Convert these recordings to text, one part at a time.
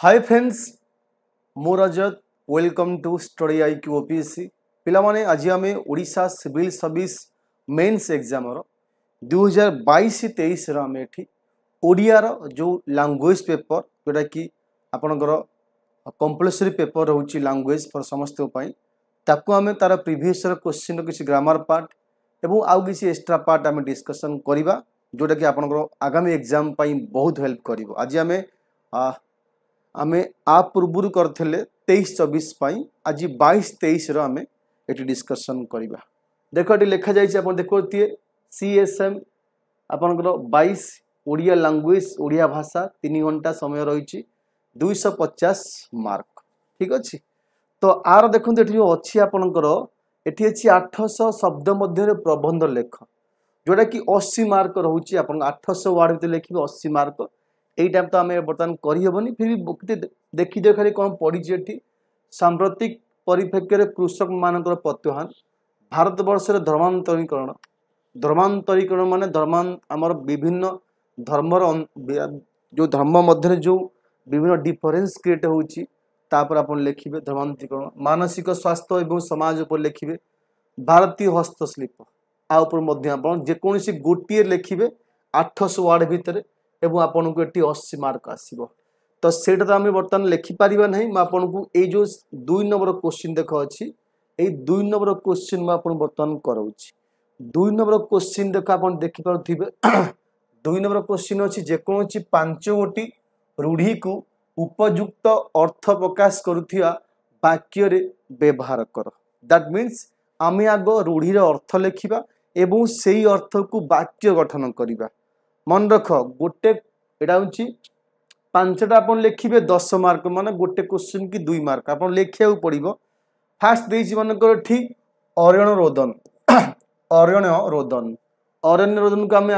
हाय friends मु Rajat welcome to study IQ OPSC पिला माने आज आम Odisha civil service mains exam 2022-23 आम एठी ओडियार जो लैंग्वेज पेपर जोटा कि आपणकर कंपलसरी पेपर रोची लैंग्वेज फॉर समस्त ताकू आम तार प्रीवियस क्वेश्चन किसी ग्रामर पार्ट एवं आउ किसी एक्स्ट्रा पार्ट आम डिस्कशन करवा जोटा कि आपणकर आगामी एग्जाम बहुत हेल्प करिवो। आज आमे आ पूर्व करथिले 23-24 आज 22-23 आमे एटी डिस्कशन करवा। देखो ये लिखा जाइए आप देखिए CSM आपनकर 22 ओडिया लैंग्वेज ओडिया भाषा 3 घंटा समय रही 250 मार्क ठीक अच्छे। तो आर देखो ये जो अच्छी आपनकर एटी अच्छी 800 शब्द मध्य प्रबंध लेख जोटा कि 80 मार्क रोचे आप 800 वर्ड भर लिखे 80 मार्क यही तो आम बर्तमान करहबनी फिर भी देखी दे खाली कौन पड़ी सांप्रतिक परिप्रेक्षी कृषक मान प्रत्याहन भारत वर्ष धर्मांतरीकरण धर्मांतरीकरण माने आमर विभिन्न धर्मर जो धर्म मध्य जो विभिन्न डिफरेन्स क्रिएट होची तापर आप लिखे धर्मांतरीकरण मानसिक स्वास्थ्य एवं समाज उपर लिखे भारतीय हस्तशिल्प आप जेकोसी गोटे लिखे 800 वर्ड भितर एवं आपन को एटी 80 मार्क आसीबो। तो सेटा तो आम बर्तमान लिखिपर ना आपन को ये जो 2 नंबर क्वेश्चन देख अच्छी ये 2 नंबर क्वेश्चन मुझे बर्तमान कराऊँच 2 नंबर क्वेश्चन देख आप देखिपे 2 नंबर क्वेश्चन अच्छी जेकोसी 5 गोटी रूढ़ी को उपयुक्त अर्थ प्रकाश करुथिया वाक्य व्यवहार कर दैट मीन्स आम आग रूढ़ीर अर्थ लिखा एवं से अर्थ को वाक्य गठन करवा। मन रख गोटे एटा हूँ 5टा आप लिखे 10 मार्क मान गोटे क्वेश्चन की 2 मार्क आप लिखा पड़ो। फास्ट देती मनकर ठीक अरण्य रोदन अरण्य रोदन अरण्य रोदन को आम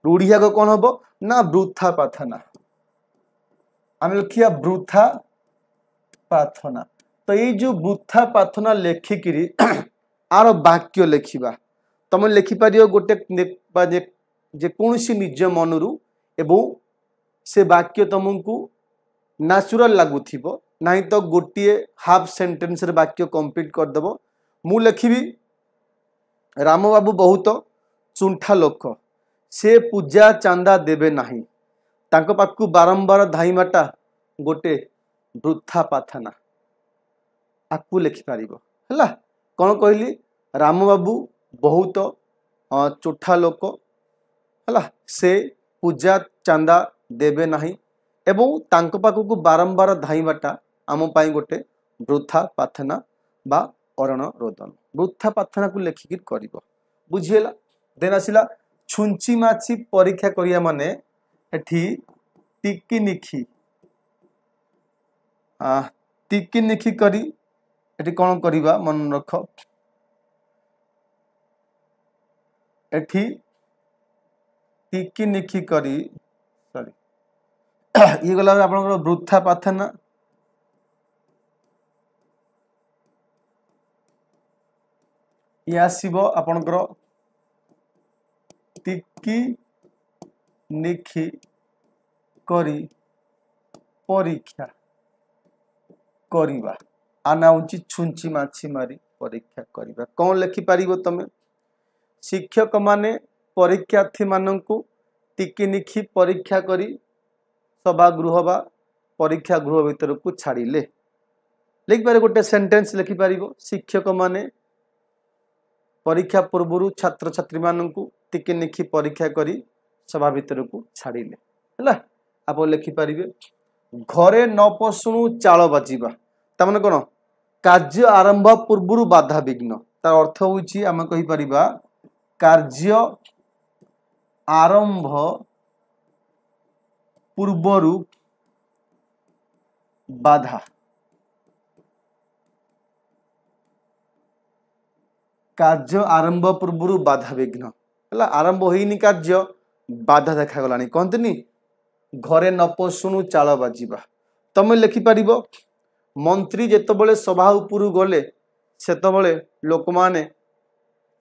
रूढ़ी आग कौन हम ना वृथा प्रार्थना आम लिखा वृथा प्रार्थना। तो ये जो वृथा प्रार्थना लेखिकी आर वाक्य लिखा तुम लिखिपर गोटे जेकोसी निज मनरू एवं से वाक्य तुमको नेचुरल लगुव ना तो गोटे हाफ सेंटेंस वाक्य कंप्लीट करदेव। मु लिखी राम बाबू बहुत चुंठा लोक से पूजा चांदा देवे नाही तांको पाखु बारंबार धाईमाटा गोटे वृथा प्रार्थना आपको लिखिपर है कौन कहली राम बाबू बहुत चोठा लोक है से पूजा चांदा देवे नाही एवं तांको पाखु बारंबार धाईबाटा आम पाई गोटे वृथा प्रार्थना बा अरण रोदन वृथा प्रार्थना को लेखिकी कर बुझीगला। देन आसला छुंची माछी परीक्षा करिया माने एठी टिकिनिखी टिकिनिखी करी एठी कौन करिबा मन रख एठी टिकिनिखी करी सॉरी ये गला आप वृथा प्रार्थना ये आसीबो आपनकर टिकिनिखी करी परीक्षा करिबा आना होची छुंची माछी मारी परीक्षा करिबा कौन लिखि पारिबो तमे शिक्षक माने परीक्षार्थी मानू टिकिनिखी परीक्षा करी सभागृह बा परीक्षा गृह भीतर को छाड़े लिखिपारे गोटे सेंटेंस लिखिपर शिक्षक माने परीक्षा पूर्व छात्र छात्री मानू टिकिनिखी परीक्षा करी सभा भीतर को छाड़े आप लिखिपर घरे न पशुणु चाल बाजिबा तमाने कौन कार्य आरंभ पूर्व बाधा विघ्न तार अर्थ होची आम कहीपर कार्य आरंभ पूर्वरु बाधा कार्य आरंभ पूर्व बाधा विघ्न है आरंभ होनी कार्य बाधा देखागला कहते घरे न पशुणु चाल बाजिबा तुम लिखिपर मंत्री जेतबले सभा उपरू गले सेतबले लोक माने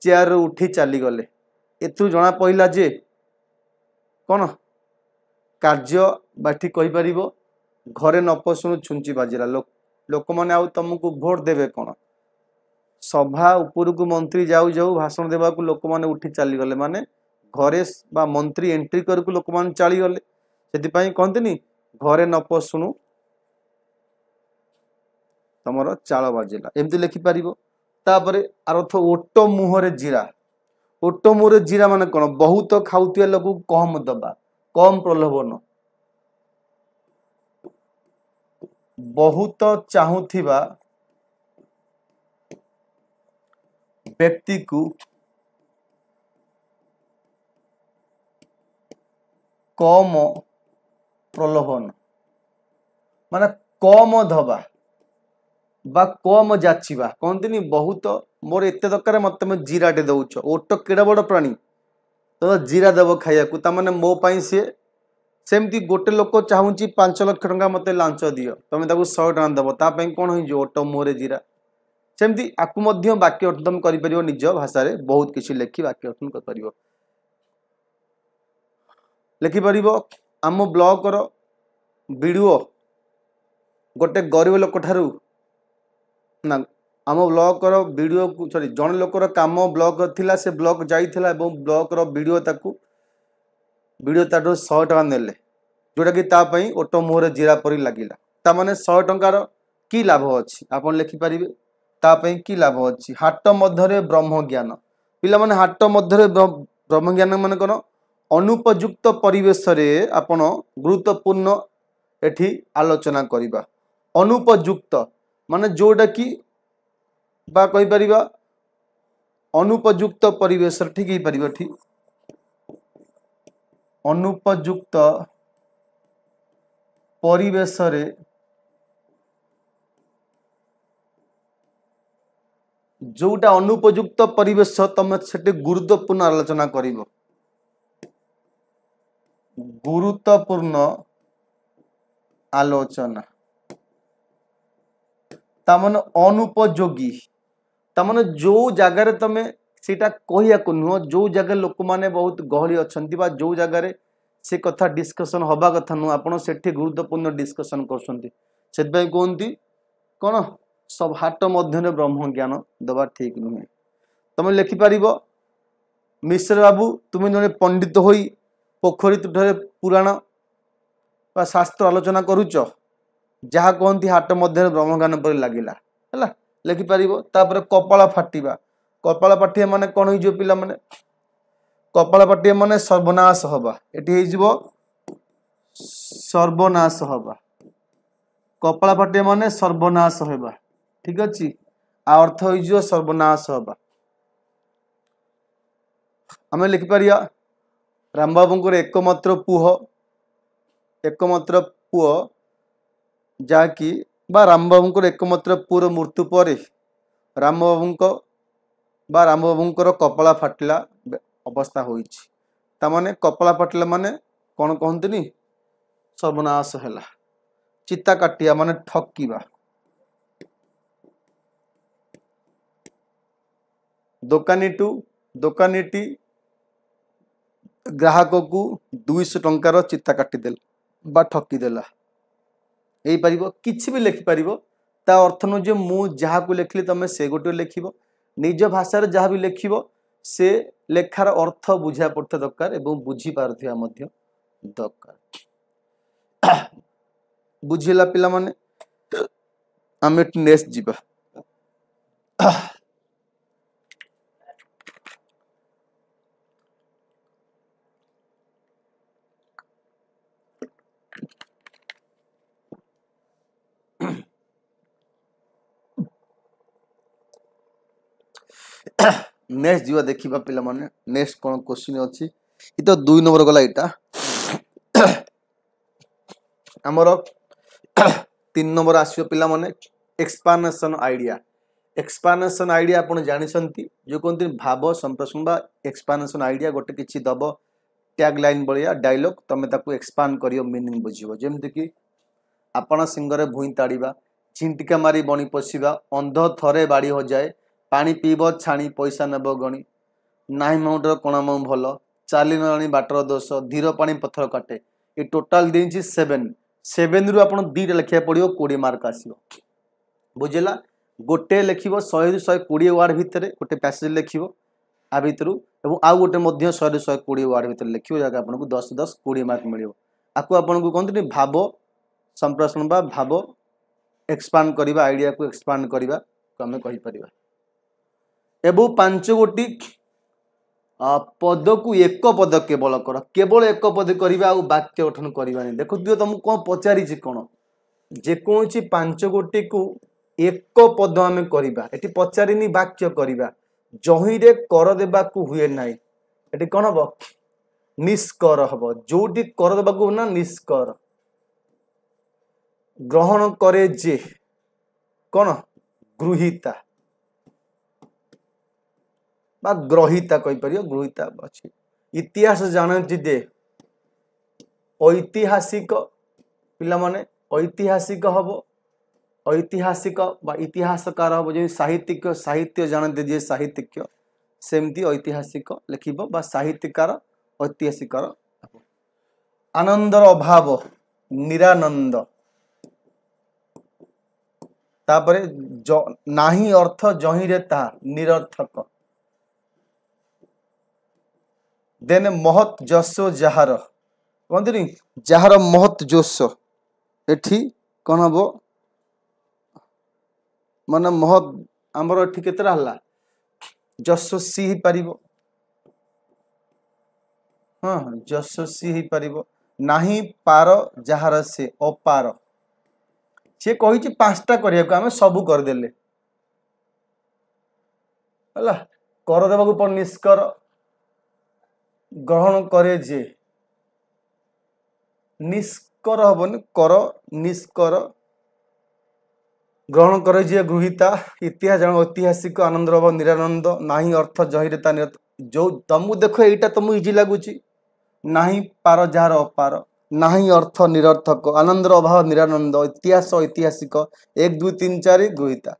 चेयर उठी चली गले एथु जना पइला जे कौन कार्य बाठी कहीपर घरे न पशुणु छुंची बाजिला लोक मैंने आउ तुमको भोट देवे कौन सभा उपरकू मंत्री जाऊ जाऊ भाषण देवा लोक मैंने उठी चलीगले माने घरे बा मंत्री एंट्री करके लोक मैंने चलीगले से कहते घरे न पशुणु तुम चाल बाजिला एमती लिखिपर तापर अर्थ ओट मुहरे जीरा ओट मुहरे जीरा माने कौन बहुत खाऊथिया लोक कम दबा कम प्रलोभन बहुत चाहूथिबा व्यक्ति को कम प्रलोभन माने कम दबा बा कम जाचिबा कहते बहुत मोर एत दरकार मत तुम जीराटे दौच ओट केड़ा बड़ प्राणी तो जीरा देव खाइया ताने मो पाई सी सेमती गोटे लोक चाहूँगी 5 लाख टंका मत लांच दियो तुम 100 टका दब तापाई कौन हो ओट मुहरे जीरा सेमती आपको वाक्य अर्थ तुम कर निज भाषा बहुत किसी लेखि वाक्य अर्थ कर लिखिपर आम ब्लॉक वीडियो गोटे गरीब लोक ठारू ना आम ब्लॉक वीडियो को सॉरी जन लोकर काम ब्लॉक थिला से ब्लॉक जाइथिला एवं ब्लॉक वीडियो ताकू वीडियो ताठू 100 टका नेले जोटा कि तापाई ओट मुहरे जीरा परी लगिला तामाने 100 टंकार की लाभ अच्छी आपन लिखिपारे तापाई की लाभ अच्छी हाट मध्य ब्रह्म ज्ञान पिला माने हाट मध्य ब्रह्म ज्ञान माने कौन अनुपयुक्त परिवेश रे आपण गुरुत्वपूर्ण एठी आलोचना करिबा अनुपयुक्त माने जोटा कि बा कहि परिबा अनुपयुक्त परिवेश ठीक ही परिबा ठीक अनुपयुक्त परिवेश रे जोटा अनुपयुक्त परिवेश तुम से गुरुत्वपूर्ण आलोचना कर गुरुत्वपूर्ण आलोचना तामने अनुपयोगी तामने जो जगार तुम सीटा कहया नुह जो जगह लोक माने बहुत गहली अच्छा जो जगार से कथा डिस्कसन हवा कथा नुह आप गुरुत्वपूर्ण डिस्कसन कहते कौन सब हाट मध्य ब्रह्म ज्ञान दबा ठीक नुहे तुम लिखिपर मिश्र बाबू तुम जड़े पंडित हो पोखरी तुठे पुराण बा शास्त्र आलोचना करुच जहाँ कहती हाट मध्य ब्रह्म ज्ञान पर लगिला है लिखिपर कपाल फाटिबा कपाल फाटिया माने कौन हो पिला माने कपाल फाटिया माने सर्वनाश हवा एटी हो सर्वनाश हवा कपाल फाटिया माने सर्वनाश हवा ठीक अच्छे आ अर्थ हो सर्वनाश हवा आम लिखिपर राम बाबू एकमात्र पुओ जाकि बा राम बाबू एकमात्र पुअर मृत्यु पर राम बाबूंकर कपाल फाटिला अवस्था होने कपाल फाटिला माने कौन कहते सर्वनाश है चिता काटिया माने ठकिबा दोकानीटी ग्राहक को 200 टंकार चिता काटिदेल बा ठकिदेला यही पार कि भी लिखिपर ता अर्थ नु जे मु जहाँ को लिखली तुम से गोटे लिख निज भाषा जहाँ भी लिख से लेखार अर्थ बुझा पड़ता दरकार एवं बुझी पारुथिबा मध्य दरकार बुझिला पिला माने आम नेक्स्ट जीवा नेक्स्ट जीवा देखिबा पिला माने नेक्स्ट कौन क्वेश्चन अच्छी ये तो 2 नंबर गला यहाँ आमर 3 नंबर आसो पिला माने एक्सपांशन आइडिया आपन जानिसंती जो कहते भाव संप्रसारण बा एक्सपांशन आइडिया गोटे किछि दब टैग लाइन बलिया डायलॉग तमे ताकू एक्सपांड करियो मीनिंग बुझिबो जेमति कि आपण सिंगरे भूई ताड़ीबा चिंटिका मारी बणी पशिबा अंध थरे बाड़ी हो जाए पानी पीब छाणी पैसा नेब गणी नाई माउंटर कोणा माउ भल चाली नाणी बाटर दोष धीर पानी पत्थर काटे ये टोटाल देछि 7 7 रु आपण दुईटा लिखा पड़ो 20 मार्क आसो बुझेगा गोटे लिख 100 ରୁ 120 वार्ड भितर गोटे पैसेज लिख आ भितर आउ गोटे 100 ରୁ 120 वार्ड भितर लिख जगह आपको 10 10 20 मार्क मिले आपको आपको कहते भाव संप्रेषण बा भाव एक्सपांड करवा आइडिया को एक्सपांड करवा आम कहीपर एवं 5 गोटी पद को एक पद केवल कर केवल एक पद करवा वाक्य गठन करवानी देखो तुमको कौन पचारि कौन जेकोसी 5 गोटी को एक पद आम करवा ये पचारिनी वाक्य करवा जहीरे कर देवा हुए ना ये कौन हम निष्कर हम जोटी कर देवा ना निष्कर ग्रहण करे जे कौन गृहीता बा ग्रहीता कहीपर गृहीता अच्छी इतिहास जानती दे ऐतिहासिक पिला माने ऐतिहासिक हम ऐतिहासिक बा इतिहासकार हम जो साहित्यिक साहित्य जानते जे साहित्यिक सेमती ऐतिहासिक लिखिब बा साहित्यकार ऐतिहासिकार आनंदर अभाव निरानंद तापरे नाही अर्थ जहीरे ता निरर्थक देन महत जस जार कहते जार महत जोश एठी कौन हम माने महत आमर एठी केतरा हला जशस्वी ही पारिबो हाँ जशस्वी ही पारिबो नाही पार जार से अपार सी कही 5टा करने आम सबू करदेले है कर देवा पर निष्कर ग्रहण करे जे निष्कर हबनी कर निष्कर ग्रहण करे जे गृहीता इतिहास जान ऐतिहासिक आनंद अभाव निरानंद नाही अर्थ जहिरेता जो तुमको देख यहाँ तुमको इजी लगुच नाही पार जार अपार नाही अर्थ निरर्थक आनंदर अभाव निरानंद इतिहास ऐतिहासिक 1 2 3 4 गृहीता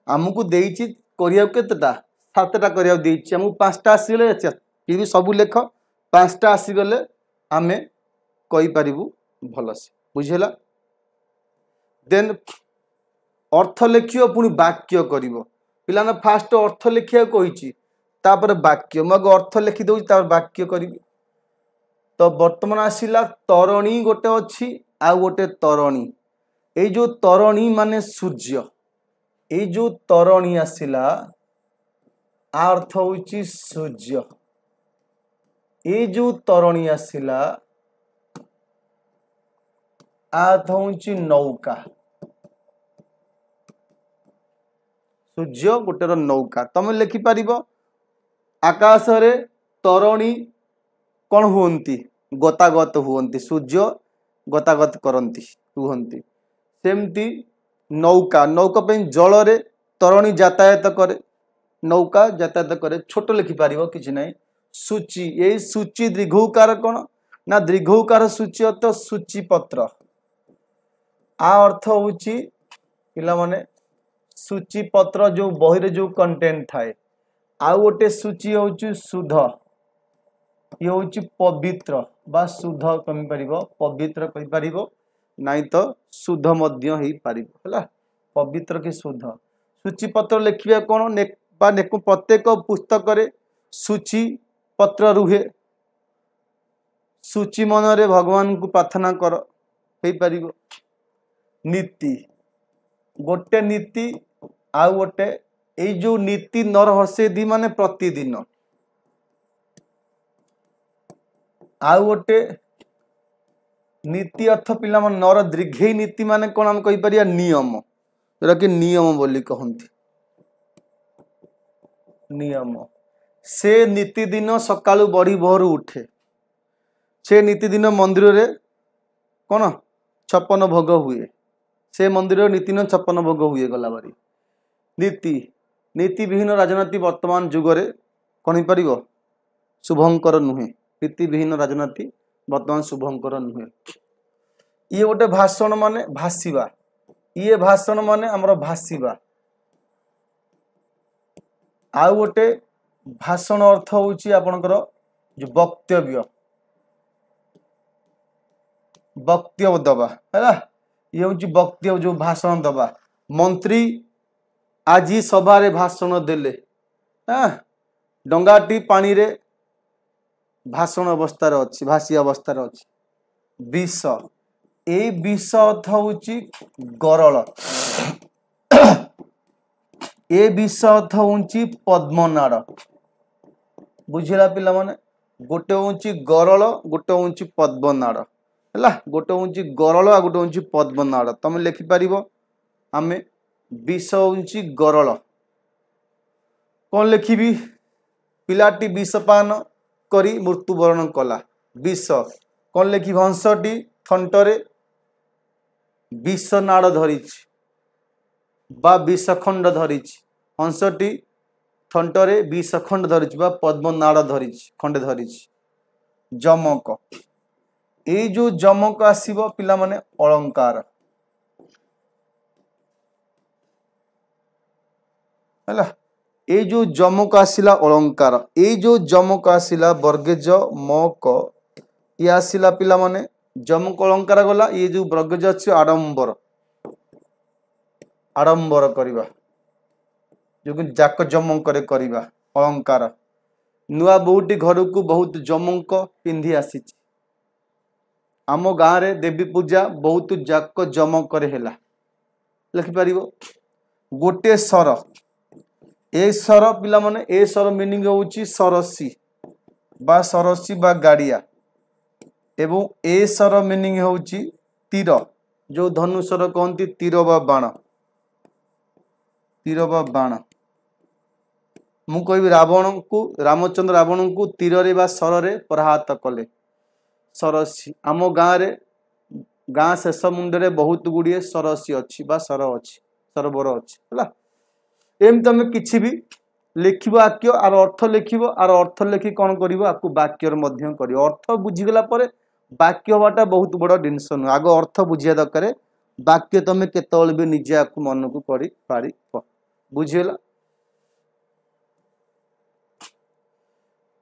आमको देती केतेटा 7टा करमको 5टा आसीगले फिर भी सबू लेख 5टा आसीगले आम कहीपर भल से बुझेगा देन अर्थ लिख पुणी वाक्य कर पाने फास्ट अर्थ लिखा कही वाक्य मुझे अर्थ लिखिदे वाक्य करी तो बर्तमान आसला तरणी गोटे अच्छी आ गोटे तरणी ये जो तरणी माने सूर्य ये जो तरणी आसला अर्थ होची सूर्य ये जो तरणी आसला अर्थ होची नौका सूर्य गोटे नौका तुम लिखिपर आकाश रे तरणी कौन हुंती गतागत हुंती सूर्य गतागत करती रुहंती सेमती नौका नौका पे जल रे तरणी यातायात करे नौका यातायात करे छोट लिखिपर कि ना सूची यही सूची दीर्घकार कौन ना दीर्घकार सूची अर्थ सूचीपत्र आ अर्थ होची पिला माने सूचीपत्र जो बही रे जो कंटेंट थाए आउ गोटे सूची होची शुद्ध ये हूँ पवित्र बा शुद्ध कमी पार पवित्र कहीपर नाई तो शुद्ध है पवित्र कि शुद्ध सूचीपत्र लिखा कौन प्रत्येक पुस्तक सूची पत्र रुहे सूची मन रे भगवान को प्रार्थना कर हो पार नीति गोटे नीति आउ गोटे ये जो नीति नर हर्षे दी माने प्रतिदिन आउ गोटे नीति अर्थ पिला नर दीर्घे नीति माने कौन आम कहीपर नियम जोटा कि नियम बोली कहती नियम से नीति दिन सकालू बढ़ी भोर उठे से नीति दिन मंदिर रे कौन 56 भोग हुए से मंदिर नीतिदिन 56 भोग हुए गला बारी नीति नीति विहीन राजनीति वर्तमान जुगरे कौन हो पार शुभंकर नुहे नीति विहीन राजनीति वर्तमान शुभंकर नुहे ये गोटे भाषण माने भाषिबा ये भाषण माने हमर भाषिबा आउ गोटे भाषण अर्थ होची आपनकर जो वक्तव्य वक्तव्य दबा है ये हूँ वक्तव्य जो भाषण दबा मंत्री आज सभा भाषण देले डंगाटी पानी रे भाषण अवस्था अच्छी भाषी अवस्था अच्छी विष ए विष अर्थ हूँ गरल ए विष अर्थ हूँ पद्मनाड़ बुझेगा पिला माने गोटे हूँ गरल गोटे हूँ पद्मनाड़ है गोटे हूँ गरल आ गोटे हूँ पद्मनाड़ तुम लिखिपर आम विष हूँ गरल कौन लिखी पिलाटी विषपान करी मृत्युवरण कला विष कौन लिखी हंसटी थंटरे विषनाड़ धरी बा विषखंड धरी हंसटी थंटरे विषखंड धरी पद्मनाड़ धरी खंडे धरी जमक ये जो जमक आसीबो पिला माने अलंकार है ये जो जमक आसिला अलंकार ये जो जमक आसिला वर्गेज मक ये आसिला पिला माने जमक अलंकार गला ये जो वर्गेज अच्छे आडंबर आडंबर करिबा जो जाक जमक करिबा अलंकार नुआ बहुटी घर को बहुत जमक पिंधि आसी आम गाँव रे देवी पूजा बहुत जाक जमक लिखिपर गोटे सर ए सर पिला माने ए सर मीनिंग होची सरसी बा सरसी बा गाड़िया एवं ए सर मीनिंग होची तीर जो धनुषर कहती तीर बा बाण मु कहि रावण को रामचंद्र रावण को तीर रे बा सर रे प्रहात कले सरसी आम गाँव रे गाँ शेष मुंडे बहुत गुड़िए सरसी अच्छी बा सर अच्छी सरोवर अच्छी है एम तुम कि भी लिख वाक्य आर अर्थ लिख आर अर्थ लिखि कौन कर वाक्यर अर्थ बुझीगला वाक्य हवाटा बहुत बड़ जिनस नुह आग अर्थ बुझा दरकार वाक्य तुम केतल भी निजे आपको मन को पढ़ी पार बुझीगला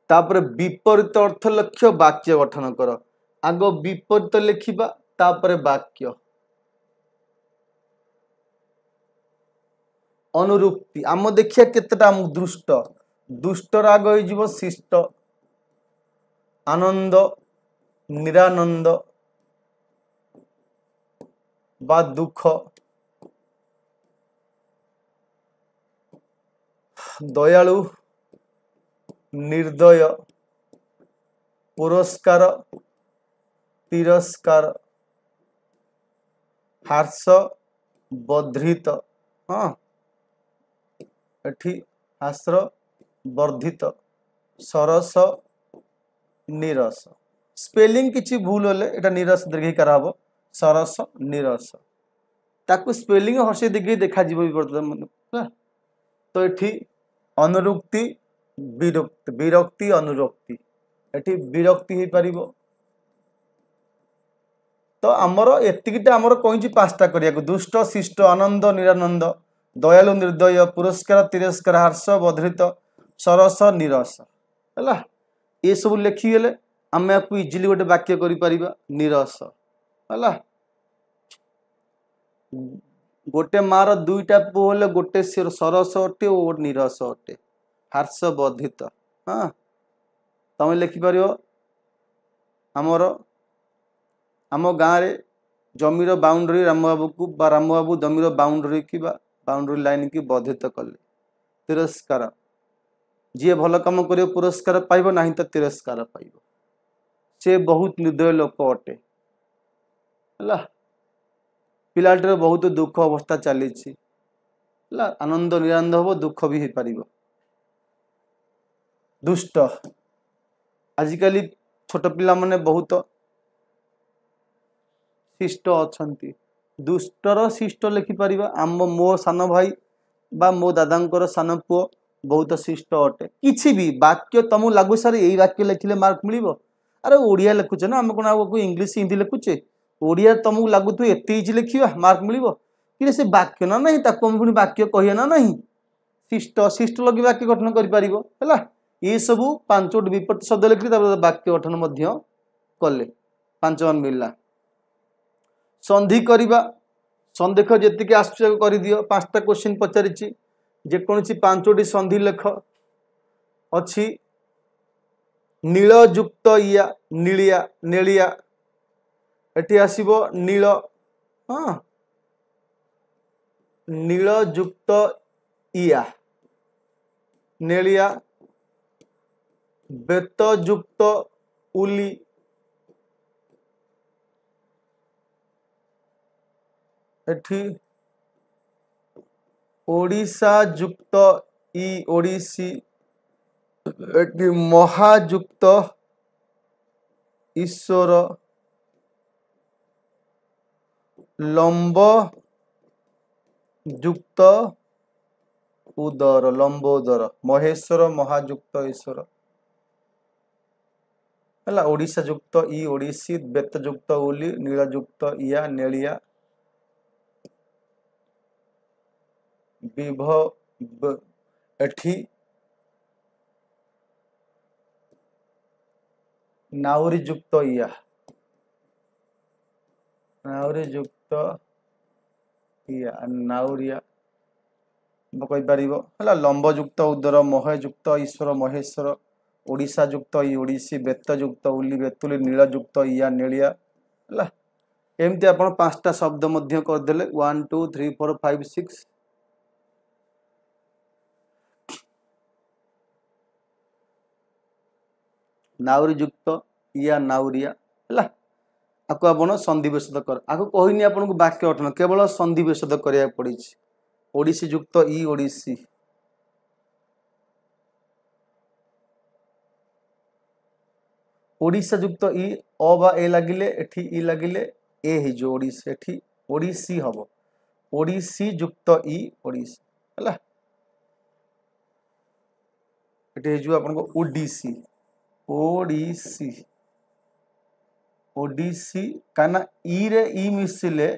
तापर विपरीत अर्थ लक्ष्य वाक्य गठन कर आग विपरीत लिखा तापर वाक्य अनुरुक्ति आम देखिए केतेटा दुष्ट दुष्ट राग हो शिष्ट आनंद निरानंद बा दुख दयालु निर्दय पुरस्कार तिरस्कार हास्य बद्धित हाँ एठी हास्र वर्धित सरस निरस स्पेलिंग किछि भूल होले एटा निरस दीर्घिकार हम सरस निरस ताकू स्पेलिंग हर्षे दिखे देखा तो एठी अनुरुक्ति विरक्ति विरक्ति अनुरक्ति एठी विरक्ति हो पारिबो तो आमर एतिकिटा आमर कहि पांचटा करिया दुष्ट शिष्ट आनंद निरानंद दयालु निर्दय पुरस्कार तिरस्कार हर्ष बद्धित सरस निरस है ये सब लिखिगले आम आपको इजिली गोटे वाक्य कर निरस है गोटे मार दुईटा पुओ हेले गोटे सरस अटे और निरस अटे हर्ष बद्धित हाँ तुम लिखिपर आमर आम गाँव रे जमीर बाउंड्री रामबाबू को रामबाबू जमीर बाउंड्री की बाउंड्री लाइन की बधित कले तिरस्कार जी भल कम कर पुरस्कार पाइब ना तो तिरस्कार पाइब से बहुत निर्दय लोक अटे है पिलाटर बहुत दुख अवस्था चली आनंद निरानंद हम दुख भी हो पार दुष्ट आजिकल छोट पिला माने बहुत शिष्ट अच्छा दुष्टर शिष्ट लिखिपर आम मो सान भाई बा मो दादा सान पुओ बहुत शिष्ट अटे किसी भी वाक्य तुमको लगू सर यही वाक्य लिखिले मार्क मिल अरे ओडिया लिखुचे ना आम कौन आपको इंग्लीश हिंदी लिखुचे ओडिया तुमको लगू एत इजी लिखा मार्क मिल कि से वाक्य ना नहीं पुणी वाक्य कहे ना नहीं शिष्ट शिष्ट लगे वाक्य गठन कर ये सब पांचोटी विपरीत शब्द लिखिले वाक्य गठन कले 5 मान मिलला संधि करवा संदेख जी आसुच कर दियो 5टा क्वेश्चन पचारि जेकोसी 5टी संधि लेख अच्छी नीलयुक्त इया नीलिया नेलिया एटी आसीबो नील हाँ नीलयुक्त इया नेलिया बेतयुक्त उली एठी ओडिशा युक्त ई ओडिसी एठी महायुक्त ईश्वर लंब युक्त उदर लंब उदर महेश्वर महायुक्त ईश्वर है ओडिशा युक्त ई ओडिसी बेतयुक्त उली नीलयुक्त इया नेलिया विभव एठी नाउरी युक्त इया नाउरी युक्त इया नाउरिया कही पार है लंब युक्त उदर महेयुक्त ईश्वर महेश्वर ओडिशा युक्त ई ओडिसी बेतयुक्त उली बेतुली नीलयुक्त इया नेलिया है एमती आप 5टा शब्द मध्य करदे 1 2 3 4 5 6 नाउरी युक्त या नाउरिया है आपको आप संधि बेषद कर आपको कहनी आपको वाक्य गठन केवल संधि बेषद करा पड़ी ओडिसी युक्त ई ओडिसी ओडिशा युक्त ई अ बा ए लगिले एठी ई लगिले ए ही जो ओडिसी एठी ओडिसी हबो ओडिसी युक्त ई ओडिसी है एठी जो आपनको ओडिसी ओडिसी ओडिसी कहना ई रे ई मिसिले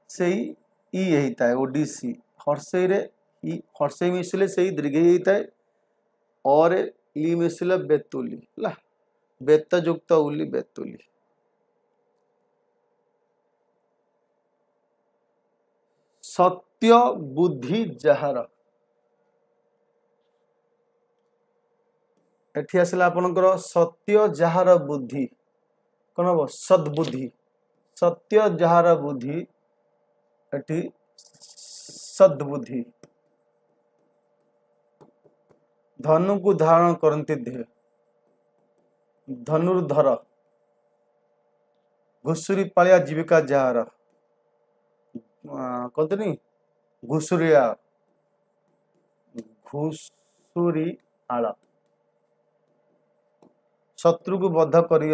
से ई होता है ओडिसी हर्षई रे ई हर्षई मिसिले से दीर्घ होता है और ली मिसिले बेतुली है बेतयुक्त उली बेतुली सत्य बुद्धि जहार एठी आसला आपनकर सत्य जहार बुद्धि कौन हम सद्बुद्धि सत्य जहार बुद्धि एठी सद्बुद्धि धनु को धारण करती देह धनुर्धर घुसुरी पालिया जीविका जहार कहते घुसुरिया घुसुरी आड़ शत्रु को बद्ध करी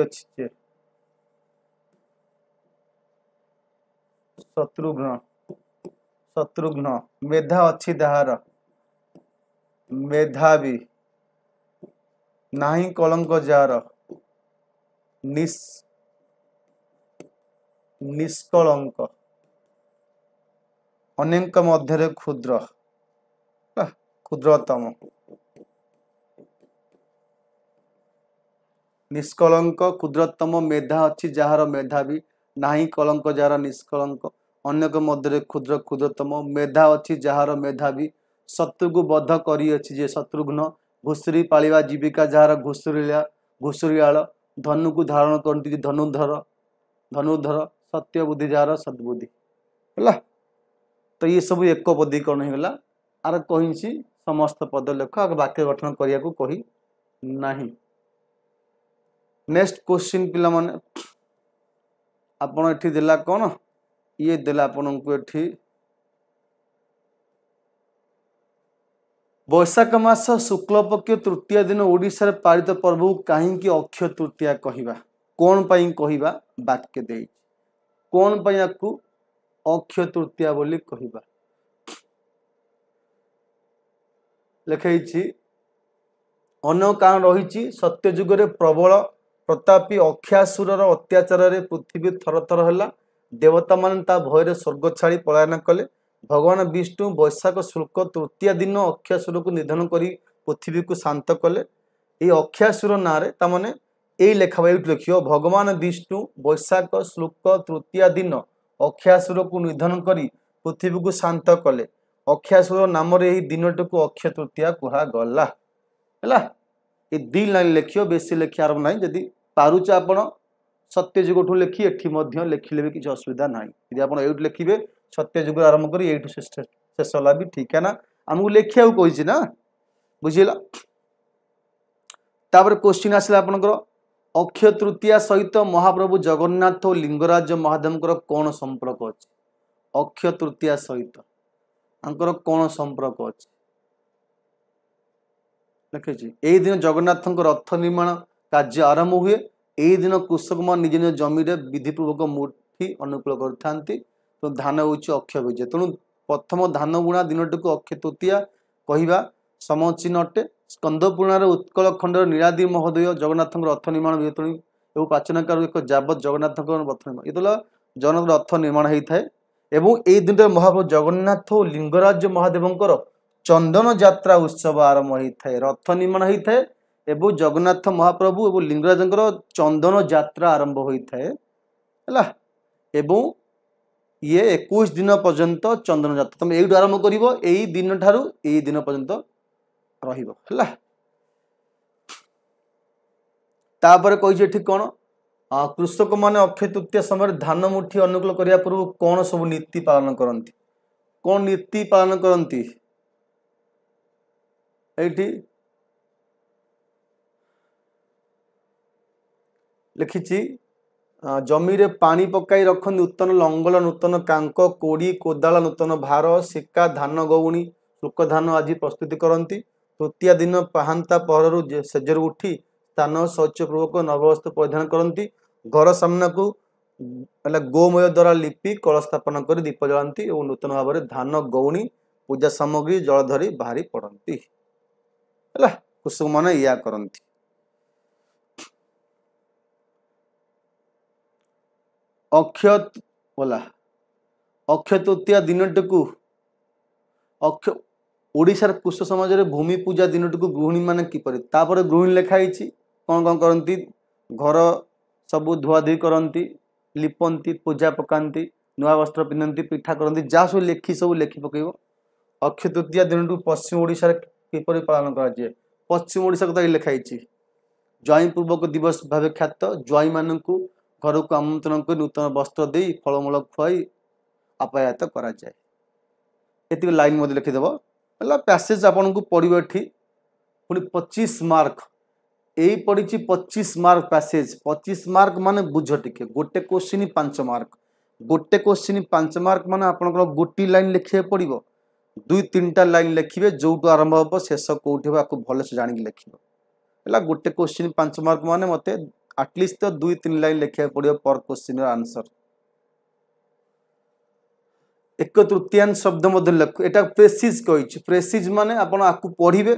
शत्रुघ्न शत्रुघ्न मेधा अच्छी दाहार मेधावी नाही कलंक जार निष्कलंक अनेक मध्य क्षुद्र क्षुद्रतम निष्कलंक क्षुद्रतम मेधा अच्छी जार मेधावी नाही कलंक जार निष्कलंक अनेक मध्य क्षुद्र क्षुद्रतम मेधा अच्छी जार मेधावी शत्रु को बद्ध करी अछि जे शत्रुघ्न घुसुरी पालिवा जीविका जार घुसुरियाल धनु को धारण करती धनुर्धर धनुर्धर सत्य बुद्धि जार सद्बुद्धि है तो ये सब एक पदीकरण होगा आर कही समस्त पद लेख आगे वाक्य गठन करने को कही नहीं नेक्स्ट क्वेश्चन पिला माने आपण एठी देला कौन ये देला आपण को एठी वैशाख मास शुक्ल पक्ष तृतीय दिन ओडिशा रे पालित पर्व कहीं अक्षय तृतीया कहवा कौन पाई कहवा वाक्य दे कौन पाई आपको अक्षय तृतीया बोली कहवा लिखाई अन्न कारण रही सत्य जुगरे प्रबल प्रतापी अक्षासुर अत्याचार रे पृथ्वी थर थर है देवता मान ता भय स्वर्ग छाड़ी पलायन कले भगवान विष्णु वैशाख शुल्क तृतीय दिन अक्षासुर को निधन कर पृथ्वी को शांत कले ये अक्षासुर ना ताने यही लेखा लिख भगवान विष्णु वैशाख शुल्क तृतीय दिन अक्षयासुर को निधन करी पृथ्वी को शांत कले अक्षयासुर नाम दिन को अक्षय तृतीया कहगला है ये दी लाइन लिखियो बेसी लिखिया आरंभ ना जदि पारुच आपण सत्यजुग लिखी एठी लिखिले भी किसी असुविधा ना यदि आप लिखे सत्यजुग आरंभ कर ये शेष होला भी ठीक है ना आमको लिखा कही ना बुझीला तापर क्वेश्चन आसला आपनकर अक्षय तृतीया सहित महाप्रभु जगन्नाथ और लिंगराज महादेव कौन संपर्क अच्छे अक्षय तृतीया सहित आंकर कौन संपर्क अच्छे लिखी यही दिन जगन्नाथ रथ निर्माण कार्य आरंभ हुए यही दिन कृषक मान निज निज जमी विधिपूर्वक मुठी अनुकूल करते तो धान हूँ अक्षय विजय तेणु प्रथम धान बुणा दिन को अक्षय तृतीया कहवा समचिन अटे स्कंद पुराण उत्कल खंडर नीलाद्रि महोदय जगन्नाथ रथ निर्माण विवरणी एवं प्राचीन काल एक जावत जगन्नाथ रथ निर्माण ये जगन्नाथ रथ निर्माण होता है एवं यही दिन महाप्रभु जगन्नाथ और लिंगराज महादेवंकर चंदन यात्रा उत्सव आरंभ होता है रथ निर्माण होता है एवं जगन्नाथ महाप्रभु एवं लिंगराज चंदन यात्रा आरंभ होता है एवं ये 21 दिन पर्यंत चंदन यात्रा तुम यही आरंभ कर यही दिन ठारू यही दिन पर्यंत रहा तापर कही कौन कृषक माने अक्षय तृतीया समय धान मुठी अनुकूल करने पूर्व कौन सब नीति पालन करती कौन नीति पालन करती लिखी जमी रे पानी पकाई रखती नूतन लंगल नूतन कांक कोड़ी कोदाल नूतन भार सिक्का धान गौणी शुक धान आदि प्रस्तुति करती तृतीया दिन पाहांता पहर सेजर उठी स्थान शौचपूर्वक नववस्त्र परिधान करती घर सामना को गोमय द्वारा लिपि कल स्थापन कर दीप जलाती और नूतन भाव में धान गौणी पूजा सामग्री जल धरी बाहरी पड़ती कृषक मैंने या करती अक्षय बोला अक्षय तृतीया दिन को अक्षय ओडिशार कृष्ण समाज रे भूमि पूजा दिन को गृहिणी मान किपर तापर गृहिणी लिखाई कौन कौन करती घर सब धुआधुई करती लिपंती पूजा पकाती नुआ वस्त्र पिंधती पिठा करती जहाँ सब लेखी पकड़ अक्षय तृतीया दिन को पश्चिम ओडिशार किपर पालन कराए पश्चिम ओडिशा को लिखाई ज्वाई पूर्वक दिवस भाव ख्यात ज्वाई मान घर को आमंत्रण कर नूतन वस्त्र दे फलमूल खुआई आपायात कराए ये लाइन मध्य लिखिदेव पैसेज आपन को पढ़ो ये पुणी 25 मार्क यही पड़ी 25 मार्क पैसेज 25 मार्क माने बुझ टिके गोटे क्वेश्चन 5 मार्क गोटे क्वेश्चन 5 मार्क माने आपन गोटी लाइन लिखे पड़ो 2-3टा लाइन लिखे जो आरंभ हम शेष कौटी आपको भलसे जान लिखे गोटे क्वेश्चन 5 मार्क माने मत एटलिस्ट तो 2-3 लाइन लिखा पड़ो पर क्वेश्चन आंसर एक तृतीयांश शब्द मध्य लिख एटा प्रेसिज कही प्रेसिज माने आपण आपको पढ़े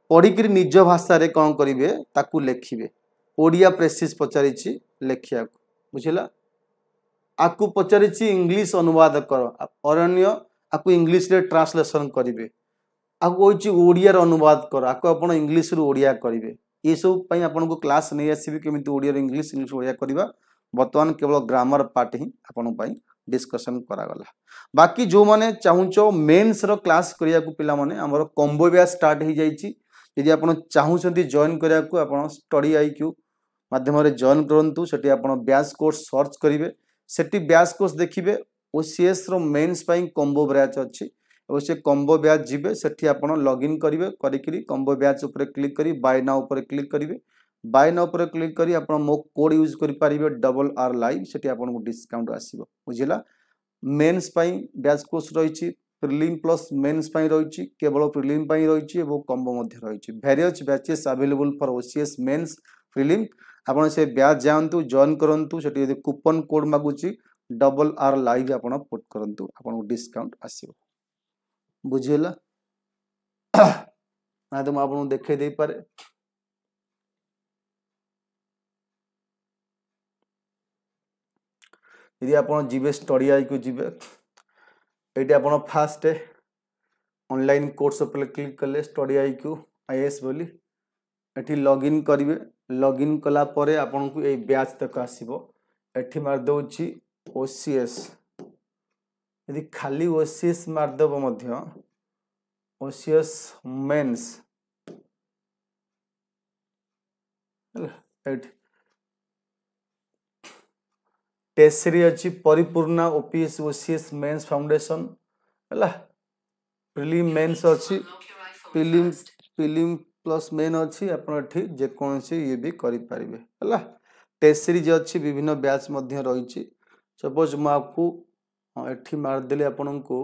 पढ़िक निज भाषा रे कौन करेंगे ताकू लिखिए ओडिया प्रेसिज पचारि लिखिया बुझला आपको पचारि इंग्लिश अनुवाद कर अरण्य आपको इंग्लिश रे ट्रांसलेशन करेंगे आपको कही ओडिया अनुवाद कर आपको आप इंग्लिश रु ओडिया करेंगे ये सब आपन को क्लास नहीं आसबि केमी ओडिया इंग्लिश इंग्लिश ओडिया करवा बर्तमान केवल ग्रामर पार्ट ही आपन डिस्कशन करागला बाकी जो माने चाहूच मेन्स रो क्लास करिया को पिला माने हमर कॉम्बो बैच स्टार्ट हो जाइछि यदि आपन चाहूछंती जॉइन करिया को आपन स्टडी आईक्यू माध्यम रे जॉइन करंतु सेठी आपन बैच कोर्स सर्च करिवे सेठी बैच कोर्स देखिबे ओसीएस रो मेन्स पई कॉम्बो बैच अछि और से कॉम्बो बैच जिबे सेठी आपन लॉगिन करिवे करिकरी कॉम्बो बैच ऊपर क्लिक करी बाय नाउ ऊपर क्लिक करिवे बाय नाउ ऊपर क्लिक करी आपन मो कोड यूज करि पारिबे RR लाइव सेठी आपन को डिस्काउंट आसीबो बुझिला मेन्स पई बैच कोर्स रही प्रिलिम प्लस मेन्स पई रही केवल प्रिलिम पई रही और कॉम्बो मध्य रही various batches available for OCS mains prelim आपन से बैच जानतु जॉइन करंतु सेठी यदि कूपन कोड मागुची RR लाइव आपन पुट करंतु आपन को डिस्काउंट आसीबो बुझिला ना तो आपन देखे दे पारे यदि आपन जीवे स्टडी आई को जीवे ये आपन फास्ट ऑनलाइन कोर्स पर क्लिक कले स्टडी आई क्यू आईएएस बोली एठी लॉगिन करिवे लॉगिन कला परे आपन को ए बैच तक आसीबो एठी मार दोछि ओसीएस यदि खाली ओसीएस मारदेव मध्य ओसीएस मेंस टेस्टरी अच्छी परिपूर्णा ओपीएस ओसीएस मेंस फाउंडेशन है प्रिलिम मेंस अच्छी प्रिलिम प्लस मेन अच्छी आपठी जेकोसी ये भी करें है टेस्ट सीरीज अच्छी विभिन्न बैच रही सपोज मुझे मारदेली आपण को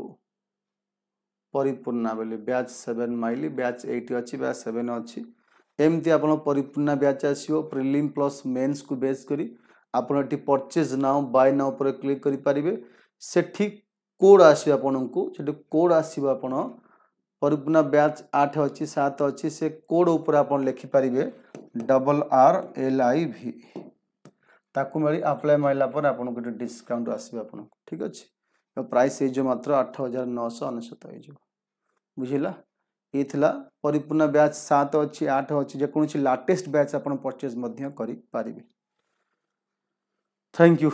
परिपूर्णा बोली बैच 7 माइली बैच 8 अच्छी बैच 7 अच्छी एमती आप परिपूर्णा बैच आसो प्रिलिम प्लस मेन्स को बेस करी आपड़ ये परचेज नाउ बाय नाउ पर क्लिक करेंगे सेठी कोड आसो आपन को कोड आसो आप परिपूर्णा बैच 8 अच्छी 7 अच्छी से कोड ऊपर आप लिखिपारे RRLIV ताकू मिली अप्लाई मारला आपको गोटे डिस्काउंट आसो आप ठीक अच्छे प्राइस हो मात्र 8,999 बुझला ये थिला परिपूर्ण बैच 7 अच्छी 8 अच्छी जेकोसी लाटेस्ट बैच आप परचेज करें। Thank you.